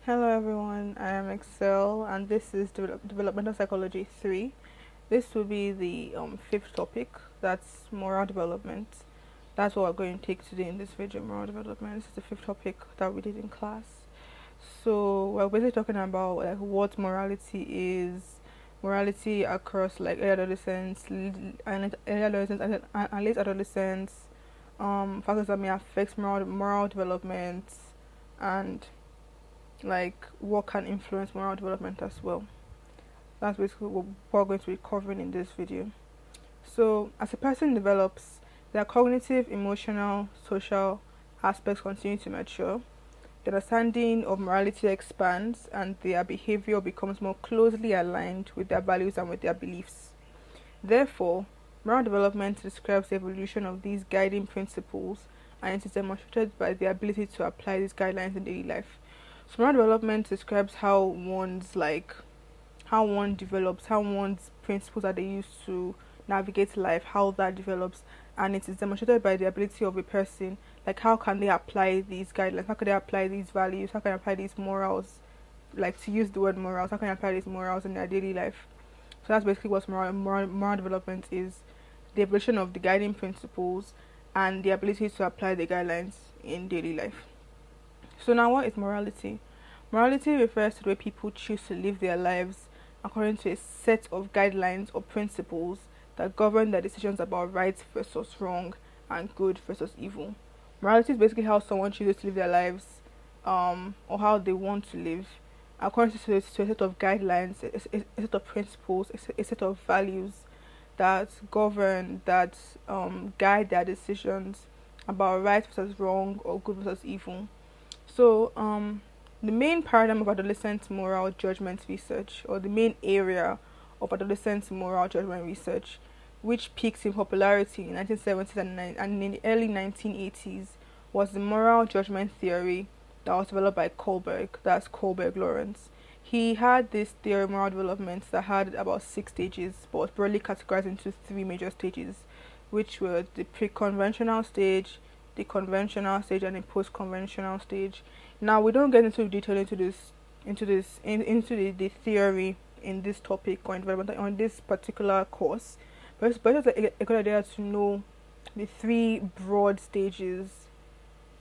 Hello everyone, I am Excel and this is Developmental Psychology 3. This will be the fifth topic, that's moral development. That's what we're going to take today in this video, moral development. This is the fifth topic that we did in class. So we're basically talking about like what morality across like early adolescence, and late adolescence, factors that may affect moral development, and like what can influence moral development as well. That's basically what we're going to be covering in this video. So as a person develops, their cognitive, emotional, social aspects continue to mature. The understanding of morality expands and their behavior becomes more closely aligned with their values and with their beliefs. Therefore, moral development describes the evolution of these guiding principles and it is demonstrated by the ability to apply these guidelines in daily life. So moral development describes how one develops, how one's principles that they use to navigate life, how that develops, and it is demonstrated by the ability of a person, like how can they apply these guidelines, how can they apply these values, how can they apply these morals, like to use the word morals, how can they apply these morals in their daily life. So that's basically what moral development is, the evolution of the guiding principles and the ability to apply the guidelines in daily life. So now what is morality? Morality refers to the way people choose to live their lives according to a set of guidelines or principles that govern their decisions about right versus wrong and good versus evil. Morality is basically how someone chooses to live their lives, or how they want to live, according to a set of guidelines, a set of principles, a set of values that govern, that guide their decisions about right versus wrong or good versus evil. So, the main paradigm of adolescent moral judgment research, or the main area of adolescent moral judgment research, which peaked in popularity in 1970s and in the early 1980s, was the moral judgment theory that was developed by Kohlberg. That's Kohlberg Lawrence. He had this theory of moral development that had about 6 stages, but was broadly categorized into three major stages, which were the pre-conventional stage, the conventional stage, and the post-conventional stage. Now we don't get into detail into the theory in this topic or environment on this particular course, but it's a good idea to know the three broad stages.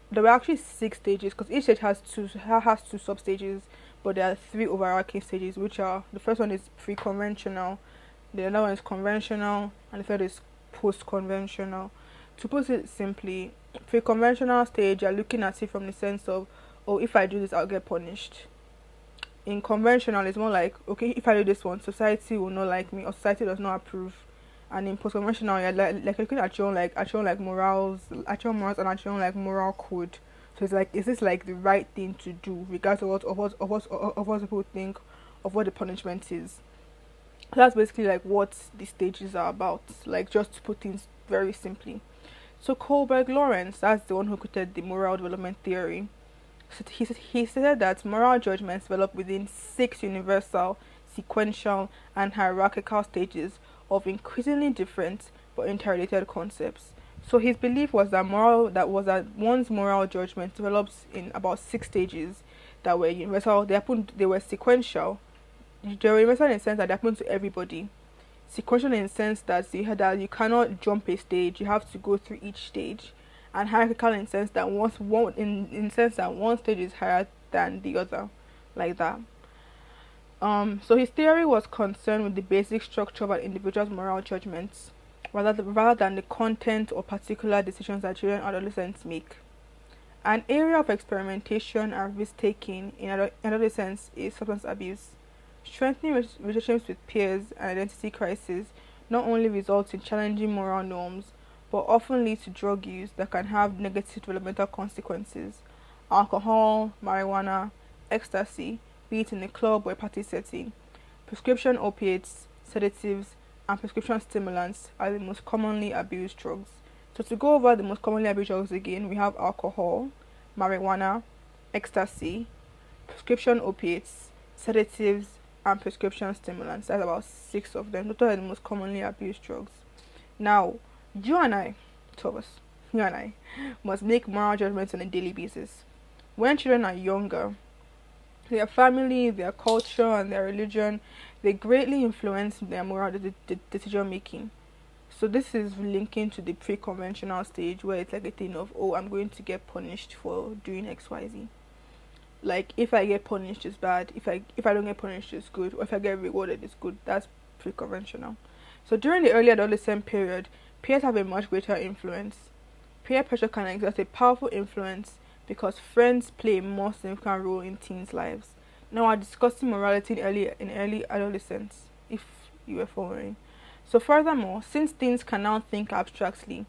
There were actually 6 stages because each stage has two sub stages, but there are three overarching stages, which are the first one is pre-conventional, the other one is conventional, and the third is post-conventional. To put it simply, pre-conventional stage, you're looking at it from the sense of, oh, if I do this, I'll get punished. In conventional, it's more like, okay, if I do this one, society will not like me, or society does not approve. And in post-conventional, you're like looking at your own like morals, at your morals, and at your own like moral code. So it's like, is this like the right thing to do, regardless of what people think of what the punishment is. So that's basically like what the stages are about. Like just to put things very simply. So Kohlberg Lawrence, that's the one who created the moral development theory. So he said that moral judgments develop within 6 universal, sequential, and hierarchical stages of increasingly different but interrelated concepts. So his belief was that one's moral judgment develops in about 6 stages that were universal. They were sequential. They were universal in the sense that they happen to everybody. Sequential in the sense that you cannot jump a stage, you have to go through each stage, and hierarchical in the sense that one stage is higher than the other, like that. So his theory was concerned with the basic structure of an individual's moral judgments, rather than the content or particular decisions that children and adolescents make. An area of experimentation and risk taking in adolescence is substance abuse. Strengthening relationships with peers and identity crisis not only results in challenging moral norms, but often leads to drug use that can have negative developmental consequences. Alcohol, marijuana, ecstasy, be it in a club or a party setting, prescription opiates, sedatives, and prescription stimulants are the most commonly abused drugs. So to go over the most commonly abused drugs again, we have alcohol, marijuana, ecstasy, prescription opiates, sedatives, and prescription stimulants. That's about 6 of them. Those are the most commonly abused drugs. Now, you and I, two of us, you and I, must make moral judgments on a daily basis. When children are younger, Their family, their culture, and their religion, they greatly influence their moral decision making. So this is linking to the pre-conventional stage where it's like a thing of, oh, I'm going to get punished for doing XYZ. Like if I get punished it's bad, if I don't get punished it's good, or if I get rewarded it's good. That's pre-conventional. So during the early adolescent period, peers have a much greater influence. Peer pressure can exert a powerful influence because friends play a more significant role in teens' lives. Now we're discussing morality in early adolescence, if you were following. So furthermore, since teens can now think abstractly,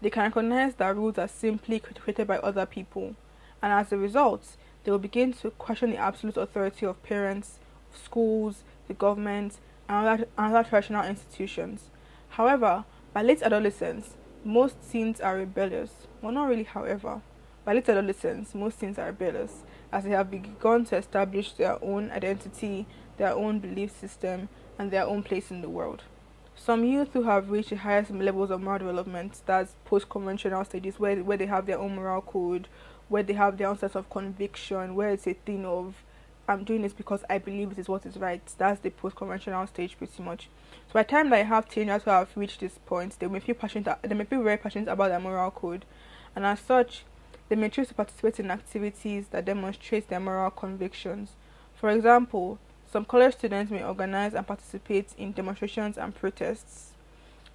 they can recognize that rules are simply created by other people, and as a result, they will begin to question the absolute authority of parents, schools, the government, and other traditional institutions. However, by late adolescence, most teens are rebellious. Well, not really, however. By late adolescence, most teens are rebellious as they have begun to establish their own identity, their own belief system, and their own place in the world. Some youth who have reached the highest levels of moral development, that's post-conventional stages, where they have their own moral code, where they have their own sense of conviction, where it's a thing of, I'm doing this because I believe it is what is right. That's the post-conventional stage pretty much. So by the time that I have teenagers who have reached this point, they may feel very passionate about their moral code, and as such, they may choose to participate in activities that demonstrate their moral convictions. For example, some college students may organize and participate in demonstrations and protests,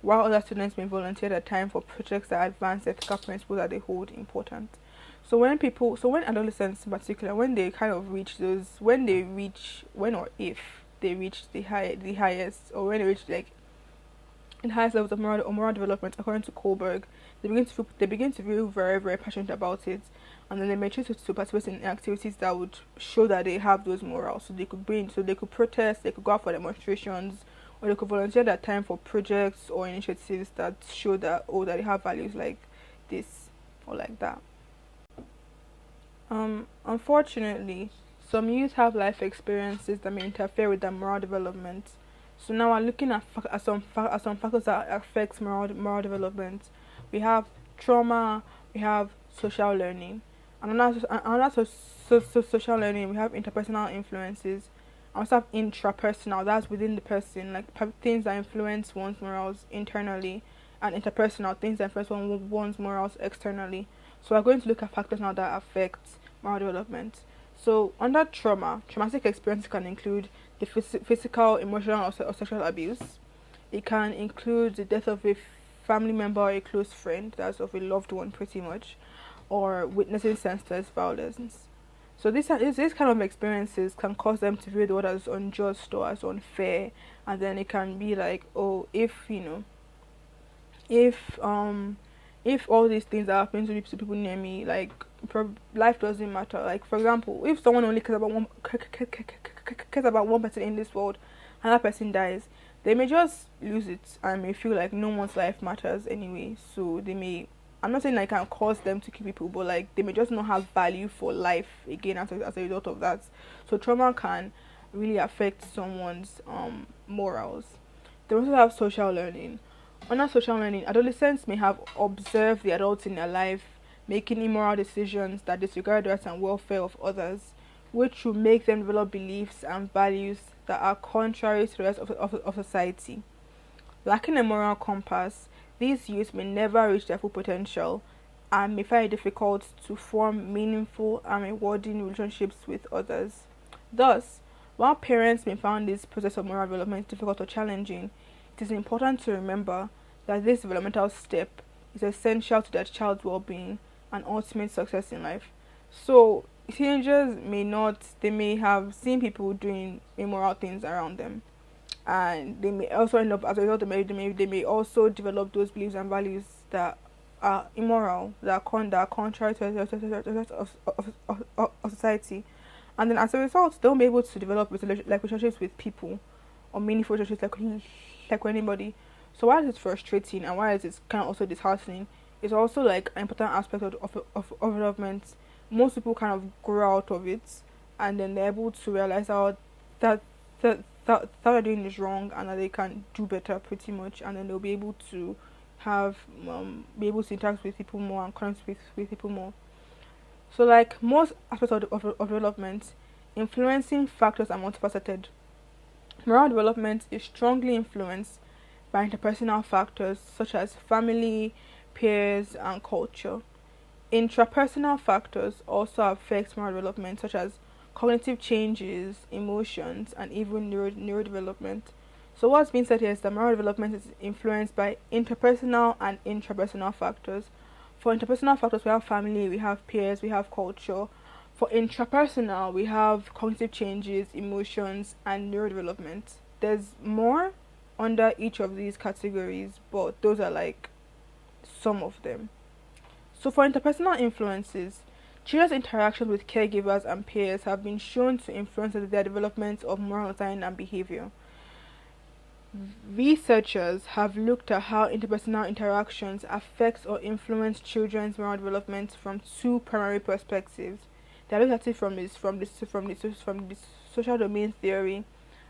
while other students may volunteer their time for projects that advance ethical principles that they hold important. When adolescents in particular, when they kind of reach those, when or if they reach the highest, or when they reach like in highest levels of moral development, according to Kohlberg, they begin to feel very, very passionate about it, and then they may choose to participate in activities that would show that they have those morals. So they could protest, they could go out for demonstrations, or they could volunteer their time for projects or initiatives that show that that they have values like this or like that. Unfortunately, some youth have life experiences that may interfere with their moral development. So now we're looking at some factors that affects moral development. We have trauma, we have social learning. Another social learning, we have interpersonal influences. And we also have intrapersonal, that's within the person, like things that influence one's morals internally, and interpersonal, things that influence one's morals externally. So we're going to look at factors now that affect moral development. So under trauma, traumatic experiences can include the physical, emotional, or sexual abuse. It can include the death of a family member or a close friend, that's of a loved one pretty much, or witnessing senseless violence. So these kind of experiences can cause them to view the world as unjust or as unfair, and then it can be like, oh, if all these things are happening to people near me, like life doesn't matter. Like for example, if someone only cares about one person in this world, and that person dies, they may just lose it and may feel like no one's life matters anyway. So they may, I'm not saying I can cause them to kill people, but like they may just not have value for life again as a result of that. So trauma can really affect someone's morals. They also have social learning. Under social learning, adolescents may have observed the adults in their life making immoral decisions that disregard the rights and welfare of others, which will make them develop beliefs and values that are contrary to the rest of society. Lacking a moral compass, these youths may never reach their full potential and may find it difficult to form meaningful and rewarding relationships with others. Thus, while parents may find this process of moral development difficult or challenging, it is important to remember that this developmental step is essential to their child's well-being and ultimate success in life. So teenagers they may have seen people doing immoral things around them, and they may also end up, as a result, they may also develop those beliefs and values that are immoral, that are contrary to the rest of society, and then as a result, they'll be able to develop relationships with people, or meaningful relationships like anybody. So while it's frustrating and while it's kind of also disheartening, it's also like an important aspect of development. Most people kind of grow out of it, and then they're able to realize how that they're doing is wrong, and that they can do better pretty much, and then they'll be able to be able to interact with people more and connect with people more. So like most aspects of development, influencing factors are multifaceted. Moral development is strongly influenced by interpersonal factors such as family, peers, and culture. Intrapersonal factors also affect moral development, such as cognitive changes, emotions, and even neurodevelopment. So, what's being said here is that moral development is influenced by interpersonal and intrapersonal factors. For interpersonal factors, we have family, we have peers, we have culture. For intrapersonal, we have cognitive changes, emotions, and neurodevelopment. There's more under each of these categories, but those are like some of them. So, for interpersonal influences, children's interactions with caregivers and peers have been shown to influence their development of moral design and behavior. Researchers have looked at how interpersonal interactions affect or influence children's moral development from two primary perspectives. They looked at it from the social domain theory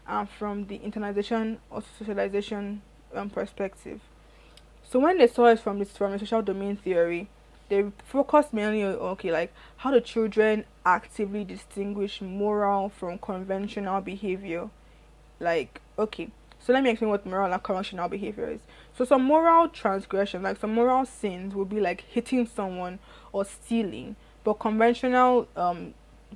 and from the internalization or socialization perspective. So when they saw it from the social domain theory, they focused mainly on like how the children actively distinguish moral from conventional behavior. Like so let me explain what moral and conventional behavior is. So some moral transgression, like some moral sins, would be like hitting someone or stealing, but conventional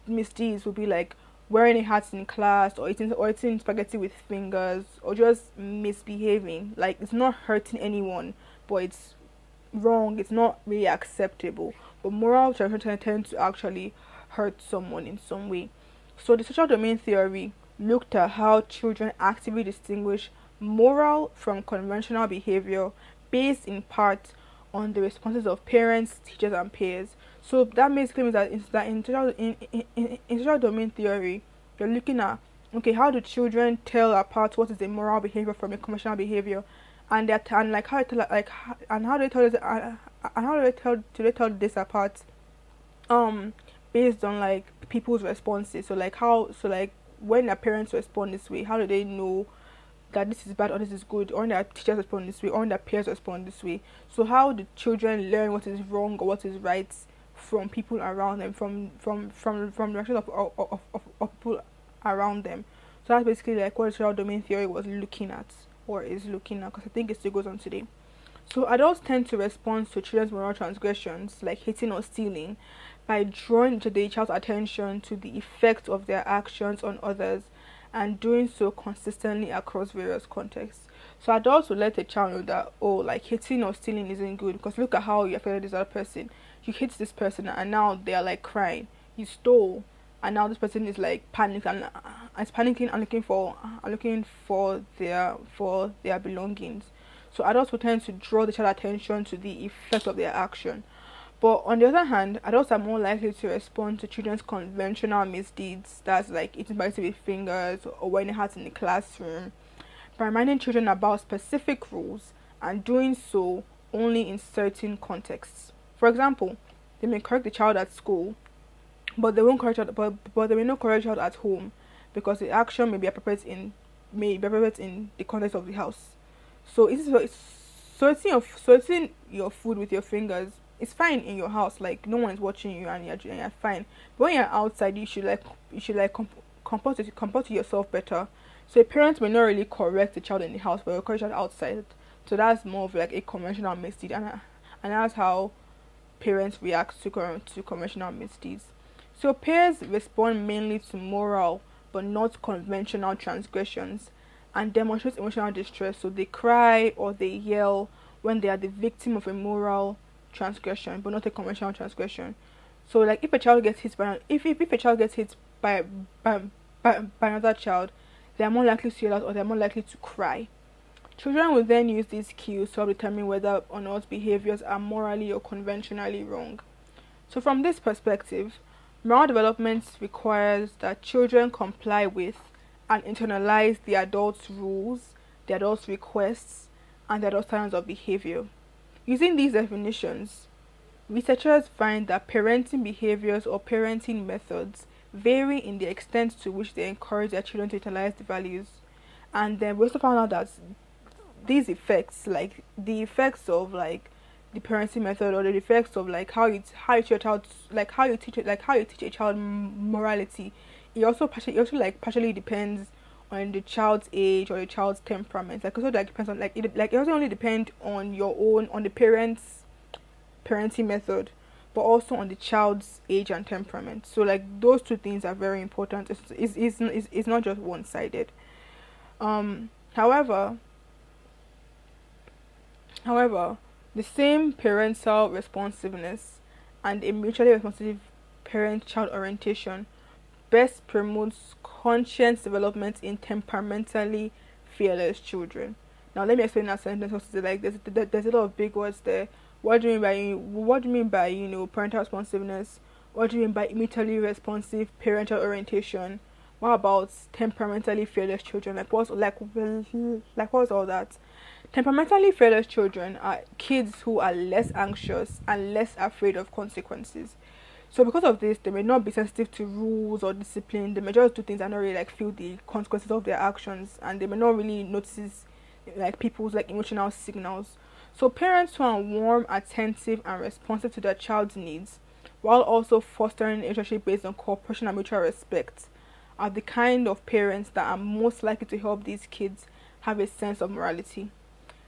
misdeeds would be like wearing a hat in class or eating spaghetti with fingers or just misbehaving. Like it's not hurting anyone, but it's wrong, it's not really acceptable. But moral transgression tend to actually hurt someone in some way. So the social domain theory looked at how children actively distinguish moral from conventional behavior based in part on the responses of parents, teachers, and peers. So that basically means that in social domain theory, you're looking at how do children tell apart what is a moral behavior from a conventional behavior, and that and like how they tell and how they tell this and how they tell this apart based on like people's responses. So when their parents respond this way, how do they know that this is bad or this is good, or when their teachers respond this way, or when their peers respond this way? So how do children learn what is wrong or what is right from people around them, from the reactions of people around them? So that's basically like what social domain theory was looking at, or is looking at, because I think it still goes on today. So adults tend to respond to children's moral transgressions, like hitting or stealing, by drawing the child's attention to the effect of their actions on others and doing so consistently across various contexts. So adults will let a child know that like hitting or stealing isn't good, because look at how you affected this other person. You hit this person and now they are like crying. You stole and now this person is like panicking and is panicking and looking for their belongings. So adults will tend to draw the child's attention to the effect of their action. But on the other hand, adults are more likely to respond to children's conventional misdeeds, that's like eating spaghetti with fingers or wearing a hat in the classroom, by reminding children about specific rules and doing so only in certain contexts. For example, they may correct the child at school, but they won't correct but they may not correct the child at home, because the action may be appropriate in the context of the house. So eating your food with your fingers, it's fine in your house, like no one is watching you and you're fine. But when you're outside, you should comport to yourself better. So a parent may not really correct the child in the house, but correct the child outside. So that's more of like a conventional misdeed, and that's how parents react to conventional misdeeds. So peers respond mainly to moral but not conventional transgressions and demonstrate emotional distress. So they cry or they yell when they are the victim of a moral transgression but not a conventional transgression. So like if a child gets hit by if a child gets hit by another child, they are more likely to yell out or they are more likely to cry. Children will then use these cues to help determine whether or not behaviors are morally or conventionally wrong. So from this perspective, moral development requires that children comply with and internalize the adult's rules, the adult's requests, and the adult's standards of behavior. Using these definitions, researchers find that parenting behaviors or parenting methods vary in the extent to which they encourage their children to internalize the values. And then we also found out that these effects, like the effects of like the parenting method or the effects of like how you teach a child morality, it also like partially depends on the child's age or the child's temperament. Like also like depends on it also only depend on the parents parenting method, but also on the child's age and temperament. So like those two things are very important. It's not just one sided. However, However, the same parental responsiveness and a mutually responsive parent-child orientation best promotes conscious development in temperamentally fearless children. Now, let me explain that sentence. Also, like there's a lot of big words there. What do you mean by parental responsiveness? What do you mean by mutually responsive parental orientation? What about temperamentally fearless children? What's all that? Temperamentally fearless children are kids who are less anxious and less afraid of consequences. So because of this, they may not be sensitive to rules or discipline. They may just do things and not really like feel the consequences of their actions, and they may not really notice like people's like emotional signals. So parents who are warm, attentive, and responsive to their child's needs, while also fostering a relationship based on cooperation and mutual respect, are the kind of parents that are most likely to help these kids have a sense of morality.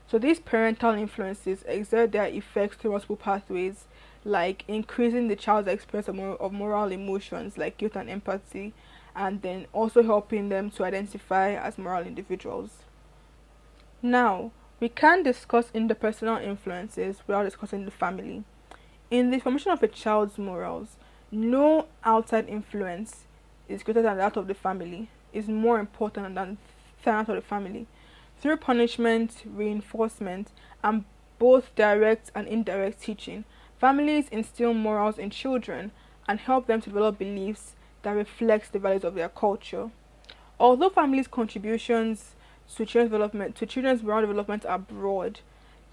So these parental influences exert their effects through multiple pathways, like increasing the child's experience of moral emotions like guilt and empathy, and then also helping them to identify as moral individuals. Now, we can't discuss interpersonal influences without discussing the family. In the formation of a child's morals, no outside influence is greater than that of the family, is more important than that of the family. Through punishment, reinforcement, and both direct and indirect teaching, families instill morals in children and help them to develop beliefs that reflect the values of their culture. Although families' contributions to children's moral development are broad,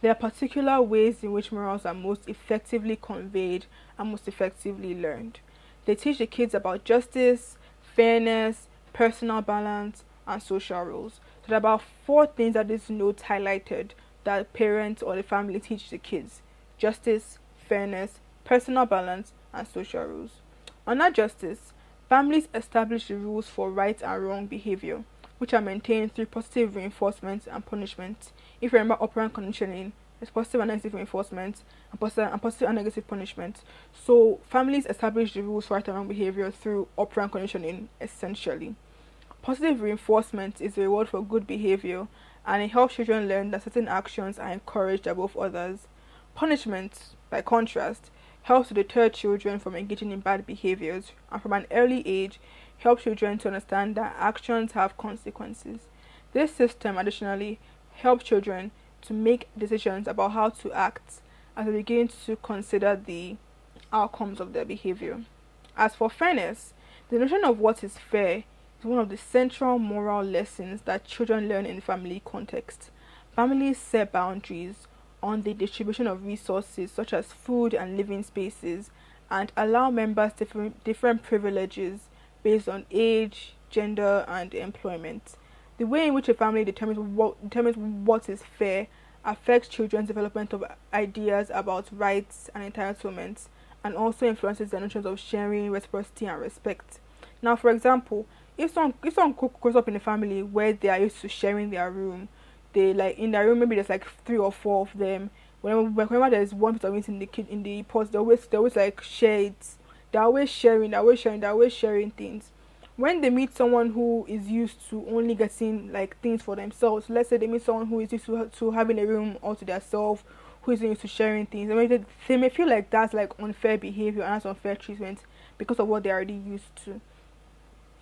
there are particular ways in which morals are most effectively conveyed and most effectively learned. They teach the kids about justice, fairness, personal balance, and social rules. So there are about four things that this note highlighted that parents or the family teach the kids: justice, fairness, personal balance, and social rules. Under justice, families establish the rules for right and wrong behavior, which are maintained through positive reinforcement and punishment. If you remember operant conditioning, there's positive and negative reinforcement and positive and negative punishment. So families establish the rules for right and wrong behavior through operant conditioning, essentially. Positive reinforcement is a reward for good behavior, and it helps children learn that certain actions are encouraged above others. Punishment, by contrast, helps to deter children from engaging in bad behaviors, and from an early age helps children to understand that actions have consequences. This system additionally helps children to make decisions about how to act as they begin to consider the outcomes of their behavior. As for fairness, the notion of what is fair is one of the central moral lessons that children learn in family context. Families set boundaries on the distribution of resources such as food and living spaces, and allow members different privileges based on age, gender, and employment. The way in which a family determines what is fair affects children's development of ideas about rights and entitlements, and also influences their notions of sharing, reciprocity, and respect. Now, for example, if someone grows up in a family where they are used to sharing their room, they like in their room maybe there's like three or four of them. Whenever there's one piece of meat in the pot, they always like share it. They're always sharing things. When they meet someone who is used to only getting like things for themselves, let's say they meet someone who is used to having a room all to themselves, who is used to sharing things, they may feel like that's like unfair behavior and that's unfair treatment because of what they're already used to.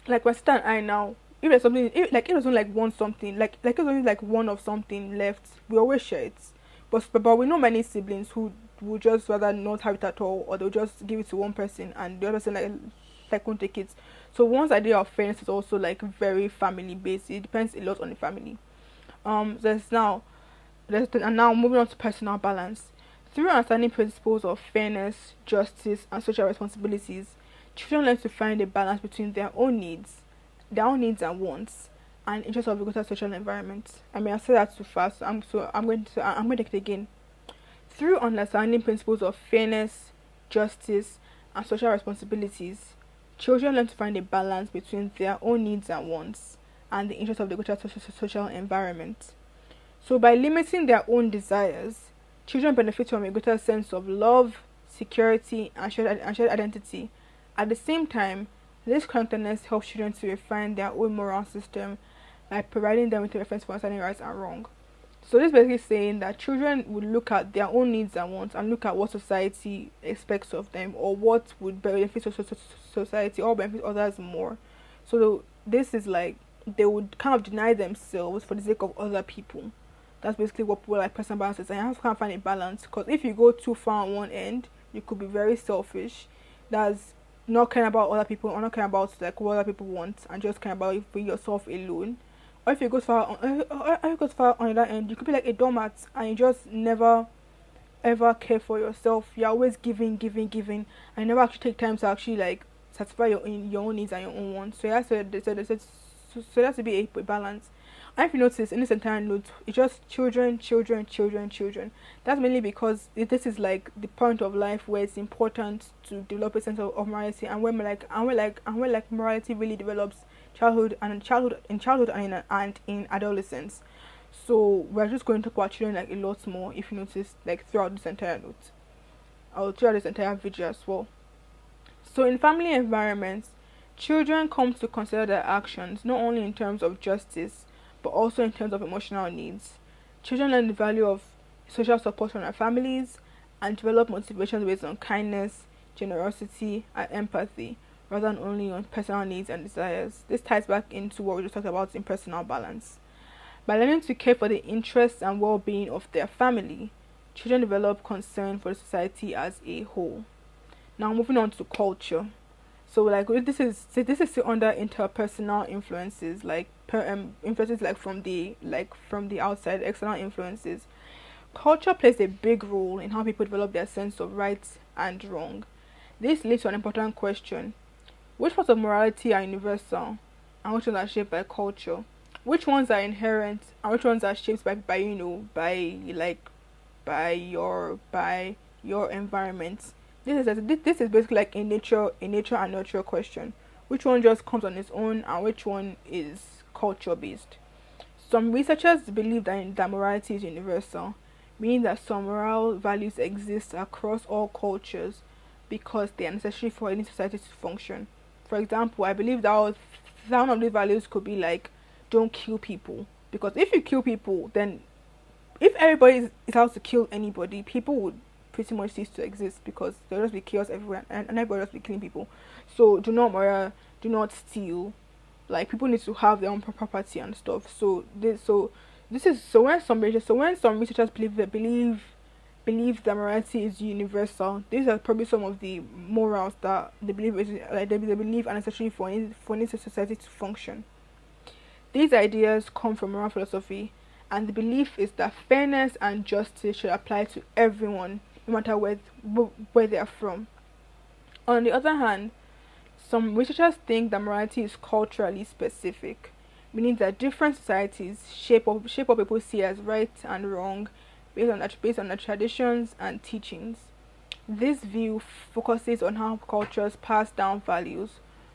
Like my sister and I now, if there's something, if it doesn't like want something, like it's only like one of something left, we always share it. But we know many siblings who would just rather not have it at all, or they'll just give it to one person and the other person like won't take it. So one's idea of fairness is also like very family based. It depends a lot on the family. And now moving on to personal balance. Through understanding principles of fairness, justice, and social responsibilities, children learn to find a balance between their own needs and wants, and interests of a greater social environment. I mean, I said that too fast. I'm going to take it again. Through understanding principles of fairness, justice, and social responsibilities, Children learn to find a balance between their own needs and wants and the interests of the greater social environment. So, by limiting their own desires, children benefit from a greater sense of love, security, and shared identity. At the same time, this connectedness helps children to refine their own moral system by providing them with a reference for understanding right and wrong. So this is basically saying that children would look at their own needs and wants and look at what society expects of them or what would benefit society or benefit others more. So this is like they would kind of deny themselves for the sake of other people. That's basically what people like personal balance is. And you have to kind of find a balance, because if you go too far on one end, you could be very selfish. That's not caring about other people or not caring about like what other people want and just caring about for yourself alone. Or if you go far on, or if you go far on the other end, you could be like a doormat and you just never ever care for yourself. You're always giving, giving, giving, and you never actually take time to actually like satisfy your own needs and your own wants. So yeah, so there has to be a balance. And if you notice in this entire note, it's just children, children, children, children. That's mainly because this is like the point of life where it's important to develop a sense of morality, and where morality really develops childhood and in adolescence. So we're just going to talk about children like a lot more if you notice like throughout this entire note. Or throughout this entire video as well. So in family environments, children come to consider their actions not only in terms of justice but also in terms of emotional needs. Children learn the value of social support from their families and develop motivations based on kindness, generosity, and empathy, rather than only on personal needs and desires. This ties back into what we just talked about in personal balance. By learning to care for the interests and well-being of their family, children develop concern for the society as a whole. Now moving on to culture. So like this is still under interpersonal influences, like influences from the outside, external influences. Culture plays a big role in how people develop their sense of right and wrong. This leads to an important question: which parts of morality are universal, and which ones are shaped by culture? Which ones are inherent, and which ones are shaped by your environment? This is basically like a nature and nurture question. Which one just comes on its own and which one is culture based? Some researchers believe that morality is universal, meaning that some moral values exist across all cultures because they are necessary for any society to function. For example, I believe that one of these values could be like don't kill people, because if you kill people, then if everybody is out to kill anybody, people would pretty much cease to exist, because there'll just be chaos everywhere and everybody will just be killing people. So do not murder, do not steal. Like people need to have their own property and stuff. So when some researchers believe that morality is universal, these are probably some of the morals that they believe they believe are necessary for any society to function. These ideas come from moral philosophy, and the belief is that fairness and justice should apply to everyone, no matter where they are from. On the other hand, some researchers think that morality is culturally specific, meaning that different societies shape what people see as right and wrong based on their traditions and teachings. This view focuses on how cultures pass down values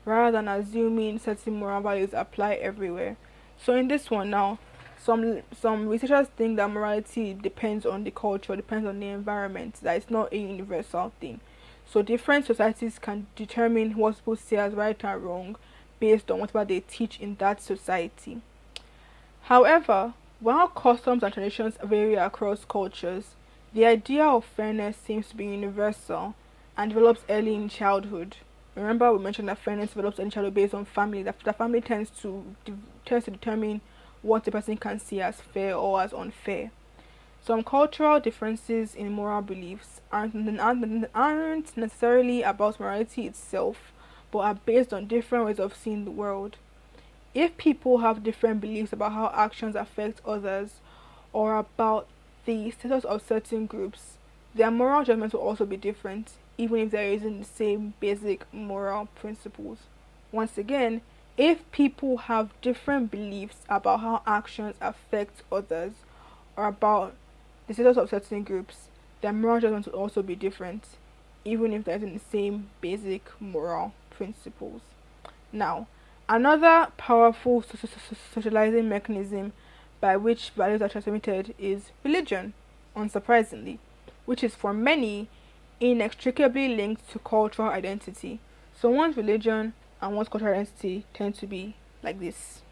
rather than assuming certain moral values apply everywhere. So in this one now, some researchers think that morality depends on the culture, depends on the environment, that it's not a universal thing. So different societies can determine what people see as right and wrong based on whatever they teach in that society. However, while customs and traditions vary across cultures, the idea of fairness seems to be universal and develops early in childhood. Remember, we mentioned that fairness develops in childhood based on family. That the family tends to determine what a person can see as fair or as unfair. Some cultural differences in moral beliefs aren't necessarily about morality itself, but are based on different ways of seeing the world. If people have different beliefs about how actions affect others or about the status of certain groups, their moral judgments will also be different, even if there isn't the same basic moral principles. Once again, if people have different beliefs about how actions affect others or about the status of certain groups, their moral judgments will also be different, even if there isn't the same basic moral principles. Now, another powerful socializing mechanism by which values are transmitted is religion, unsurprisingly, which is for many inextricably linked to cultural identity. So one's religion and one's cultural identity tend to be like this.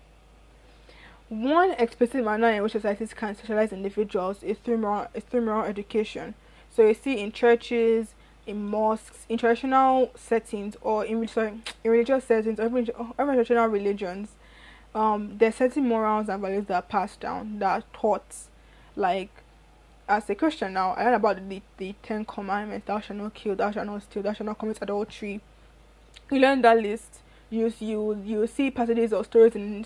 One explicit manner in which societies can socialize individuals is through moral education. So you see in churches, in mosques, in traditional settings, or in religious settings, or even traditional religions, there are certain morals and values that are passed down, that are taught. Like, as a Christian now, I learned about the Ten Commandments: thou shalt not kill, thou shalt not steal, thou shalt not commit adultery. You learn that list. You see passages or stories in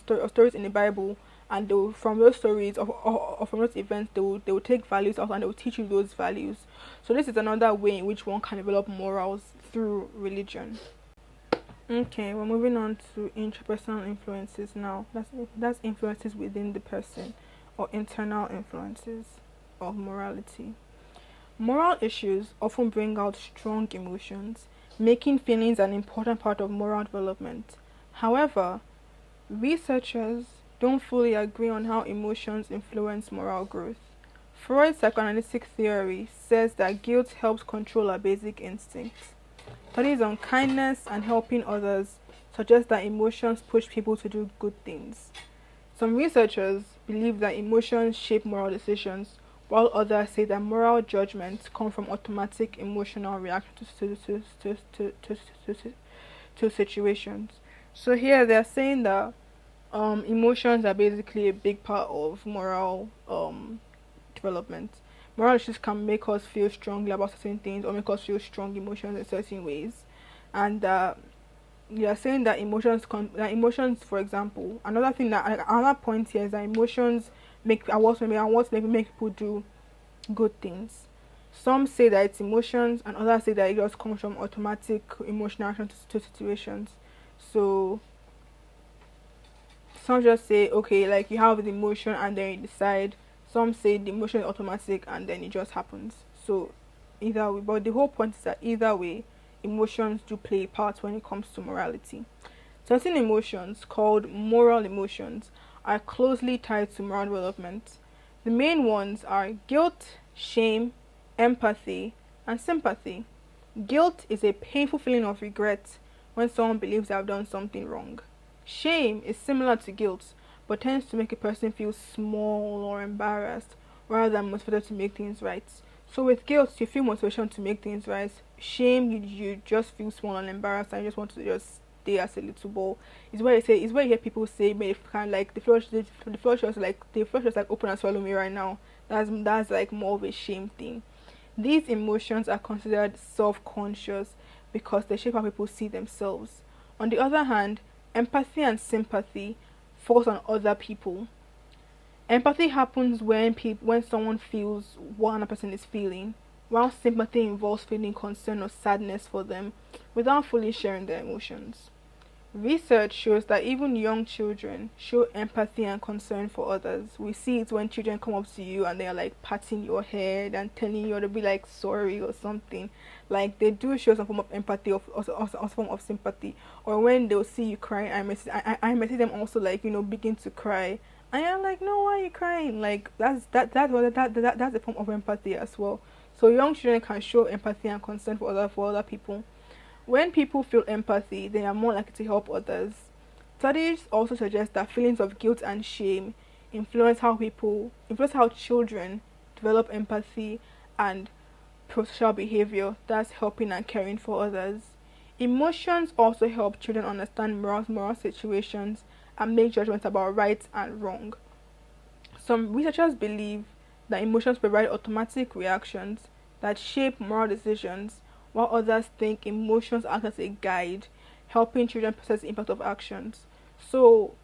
the Bible, and from those stories or from those events, they will take values out and they will teach you those values. So this is another way in which one can develop morals through religion. Okay, we're moving on to intrapersonal influences now. That's influences within the person, or internal influences of morality. Moral issues often bring out strong emotions, making feelings an important part of moral development. However, researchers don't fully agree on how emotions influence moral growth. Freud's psychoanalytic theory says that guilt helps control our basic instincts. Studies on kindness and helping others suggest that emotions push people to do good things. Some researchers believe that emotions shape moral decisions, while others say that moral judgments come from automatic emotional reactions to situations. So here they're saying that emotions are basically a big part of moral development. Moral issues can make us feel strongly about certain things, or make us feel strong emotions in certain ways. And they are saying that emotions, for example, another point here is that emotions make people do good things. Some say that it's emotions, and others say that it just comes from automatic emotional reaction to situations. So some just say, okay, like you have the emotion and then you decide. Some say the emotion is automatic and then it just happens. So either way, but the whole point is that either way, emotions do play a part when it comes to morality. Certain emotions, called moral emotions, are closely tied to moral development. The main ones are guilt, shame, empathy, and sympathy. Guilt is a painful feeling of regret when someone believes they have done something wrong. Shame is similar to guilt, but tends to make a person feel small or embarrassed rather than motivated to make things right. So with guilt, you feel motivation to make things right. Shame, you just feel small and embarrassed, and you just want to just stay as a little ball. It's where you hear people say, "May kind of like the floor just like open and swallow me right now." That's like more of a shame thing. These emotions are considered self-conscious because they shape how people see themselves. On the other hand, empathy and sympathy focus on other people. Empathy happens when someone feels what another person is feeling, while sympathy involves feeling concern or sadness for them without fully sharing their emotions. Research shows that even young children show empathy and concern for others. We see it when children come up to you and they're like patting your head and telling you to be like sorry or something. Like they do show some form of empathy or some form of sympathy. Or when they'll see you crying, I may see them also like, begin to cry. And I'm like, no, why are you crying? Like that's a form of empathy as well. So young children can show empathy and concern for other people. When people feel empathy, they are more likely to help others. Studies also suggest that feelings of guilt and shame influence how children develop empathy and prosocial behavior, that's helping and caring for others. Emotions also help children understand moral situations and make judgments about right and wrong. Some researchers believe that emotions provide automatic reactions that shape moral decisions, while others think emotions act as a guide, helping children process the impact of actions. So,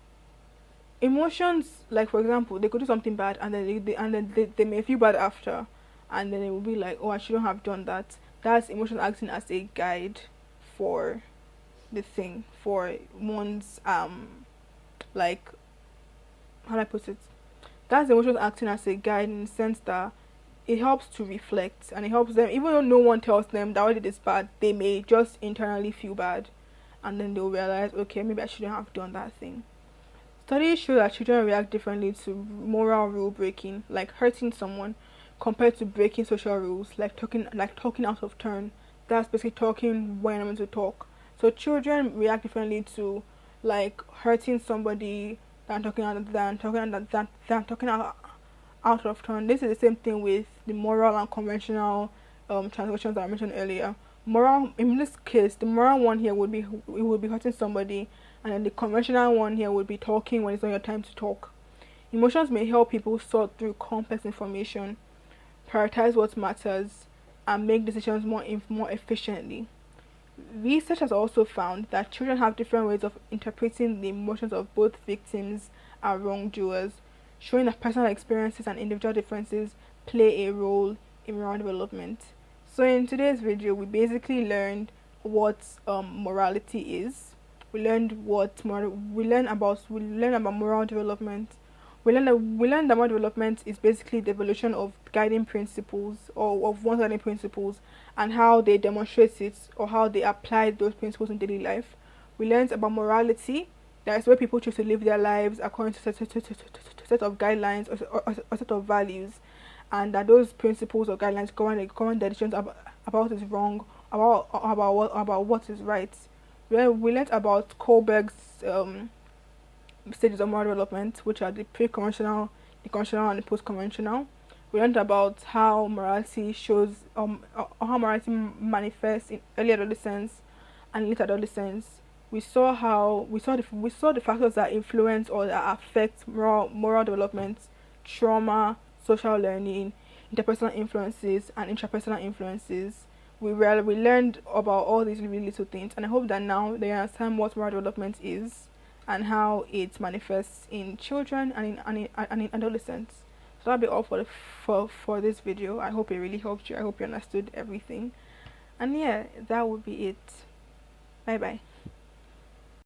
emotions, like for example, they could do something bad and then they may feel bad after, and then they will be like, oh, I shouldn't have done that. That's emotions acting as a guide for for one's like, how do I put it? That's emotions acting as a guide in the sense that it helps to reflect, and it helps them, even though no one tells them that what it is bad, they may just internally feel bad. and then they'll realize, okay, maybe I shouldn't have done that thing. Studies show that children react differently to moral rule breaking, like hurting someone, compared to breaking social rules, like talking out of turn. That's basically talking when I'm meant to talk. So children react differently to like hurting somebody than talking out of turn. This is the same thing with the moral and conventional transgressions that I mentioned earlier. Moral, in this case, the moral one here would be hurting somebody, and then the conventional one here would be talking when it's not your time to talk. Emotions may help people sort through complex information, prioritize what matters, and make decisions more efficiently. Research has also found that children have different ways of interpreting the emotions of both victims and wrongdoers, showing that personal experiences and individual differences play a role in moral development. So in today's video, we basically learned what morality is. We learned we learned about moral development. We learned that moral development is basically the evolution of guiding principles, or of one's guiding principles, and how they demonstrate it, or how they apply those principles in daily life. We learned about morality, that is where people choose to live their lives according to set of guidelines, or set of values, and that those principles or guidelines govern their decisions about what is wrong, about what is right. We learned about Kohlberg's stages of moral development, which are the pre-conventional, the conventional, and the post-conventional. We learned about how morality how morality manifests in early adolescence and late adolescence. We saw the factors that influence or that affect moral development: trauma, social learning, interpersonal influences, and intrapersonal influences. We learned about all these really little things, and I hope that now they understand what moral development is and how it manifests in children and in adolescents. So that'll be all for this video. I hope it really helped you. I hope you understood everything. And yeah, that would be it. Bye bye.